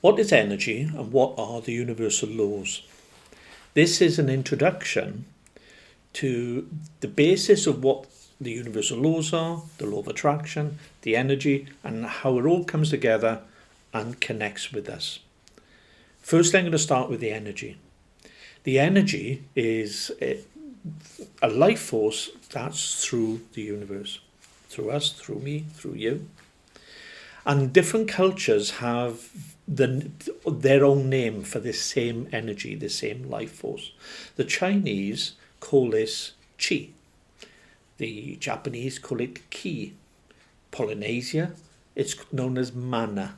What is energy and what are the universal laws? This is an introduction to the basis of what the universal laws are, the law of attraction, the energy, and how it all comes together and connects with us. First, I'm going to start with the energy. The energy is a life force that's through the universe, through us, through me, through you. And different cultures have their own name for this same energy, the same life force. The Chinese call this Qi. The Japanese call it Ki. Polynesia, it's known as Mana.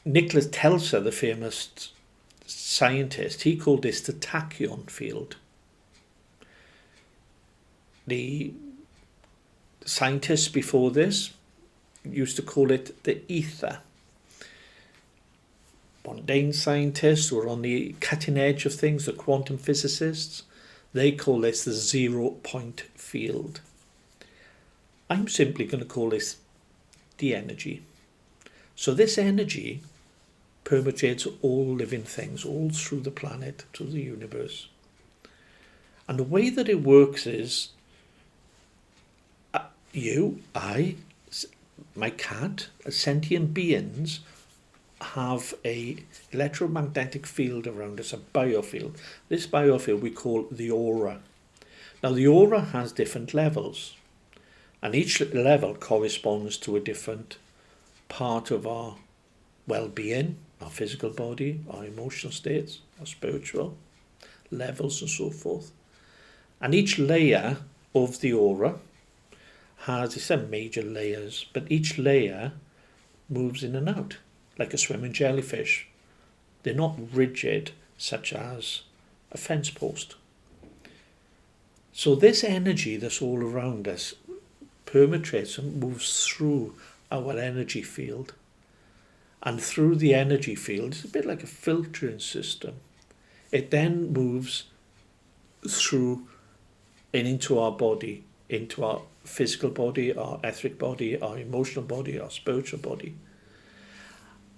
Nikola Tesla, the famous scientist, he called this the tachyon field. The scientists before this used to call it the ether. Mundane scientists who are on the cutting edge of things, the quantum physicists, they call this the 0 point field. I'm simply going to call this the energy. So this energy permeates all living things, all through the planet, through the universe. And the way that it works is you, I, my cat, sentient beings have a electromagnetic field around us, a biofield. This biofield we call the aura. Now the aura has different levels, and each level corresponds to a different part of our well-being, our physical body, our emotional states, our spiritual levels and so forth. And each layer of the aura has some major layers, but each layer moves in and out like a swimming jellyfish. They're not rigid such as a fence post. So this energy that's all around us permeates and moves through our energy field. And through the energy field, it's a bit like a filtering system. It then moves through and into our body, into our physical body, our etheric body, our emotional body, our spiritual body.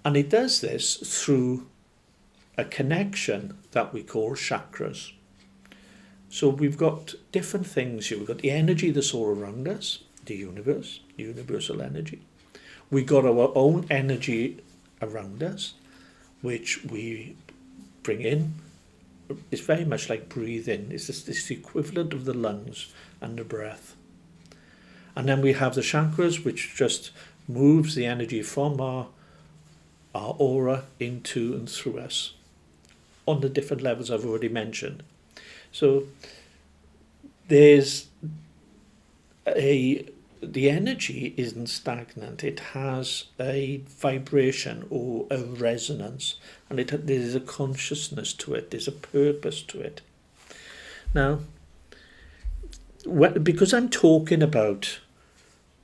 And it does this through a connection that we call chakras. So we've got different things here. We've got the energy that's all around us, the universe, universal energy. We've got our own energy around us, which we bring in. It's very much like breathing. It's the equivalent of the lungs and the breath. And then we have the chakras, which just moves the energy from our aura into and through us on the different levels I've already mentioned. So there's the energy isn't stagnant. It has a vibration or a resonance, and there's a consciousness to it. There's a purpose to it. Now, because I'm talking about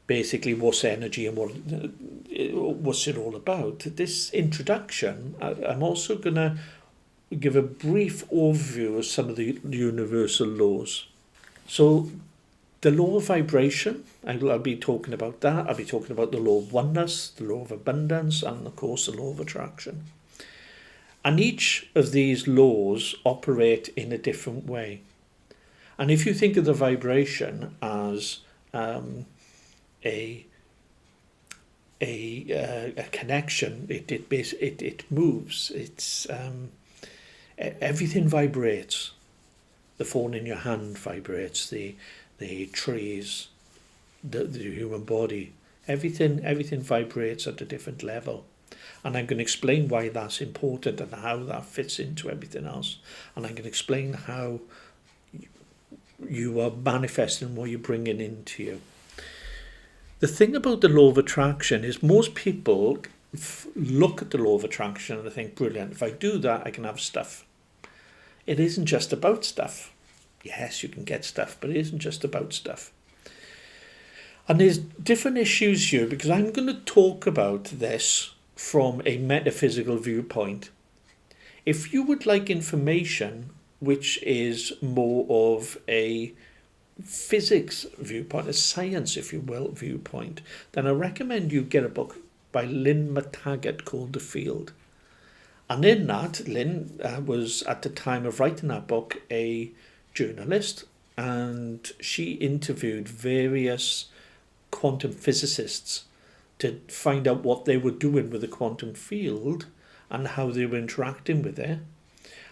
basically what's energy and what's it all about, this introduction, I'm also going to give a brief overview of some of the universal laws. So the law of vibration, I'll be talking about that. I'll be talking about the law of oneness, the law of abundance, and of course the law of attraction. And each of these laws operate in a different way. And if you think of the vibration as a connection, it moves. It's everything vibrates. The phone in your hand vibrates. The trees, the human body, everything vibrates at a different level. And I'm going to explain why that's important and how that fits into everything else. And I'm going to explain how you are manifesting what you're bringing into you. The thing about the law of attraction is most people look at the law of attraction and they think, brilliant, if I do that, I can have stuff. It isn't just about stuff. Yes, you can get stuff, but it isn't just about stuff. And there's different issues here because I'm going to talk about this from a metaphysical viewpoint. If you would like information which is more of a physics viewpoint, a science, if you will, viewpoint, then I recommend you get a book by Lynn McTaggart, called The Field. And in that, Lynn was, at the time of writing that book, a journalist, and she interviewed various quantum physicists to find out what they were doing with the quantum field and how they were interacting with it.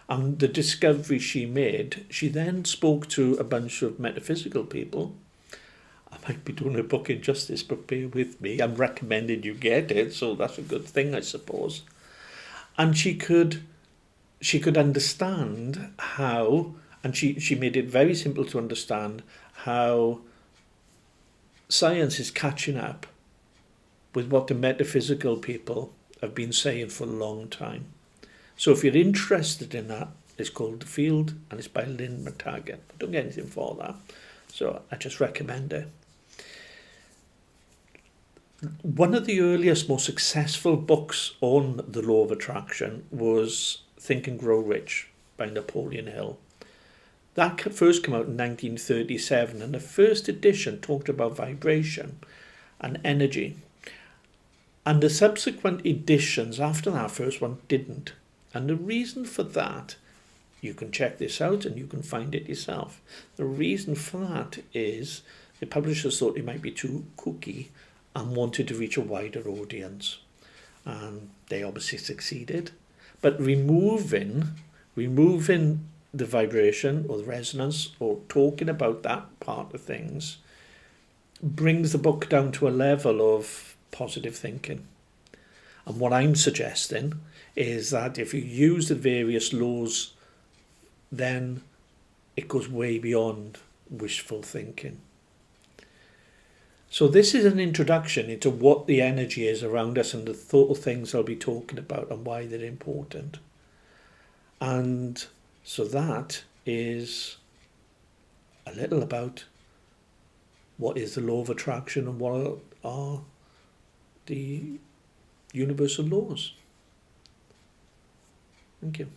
And the discovery she made, she then spoke to a bunch of metaphysical people. I might be doing a book injustice, but bear with me. I'm recommending you get it, so that's a good thing, I suppose. And she could understand how, and she made it very simple to understand how science is catching up with what the metaphysical people have been saying for a long time. So if you're interested in that, it's called The Field, and it's by Lynn McTaggart. I don't get anything for that, so I just recommend it. One of the earliest, most successful books on the law of attraction was Think and Grow Rich by Napoleon Hill. That first came out in 1937, and the first edition talked about vibration and energy. And the subsequent editions after that first one didn't. And the reason for that, you can check this out and you can find it yourself. The reason for that is the publishers thought it might be too kooky and wanted to reach a wider audience. And they obviously succeeded. But removing the vibration or the resonance or talking about that part of things brings the book down to a level of positive thinking. And what I'm suggesting is that if you use the various laws, then it goes way beyond wishful thinking. So this is an introduction into what the energy is around us and the total things I'll be talking about and why they're important. And so that is a little about what is the law of attraction and what are the universal laws. Thank you.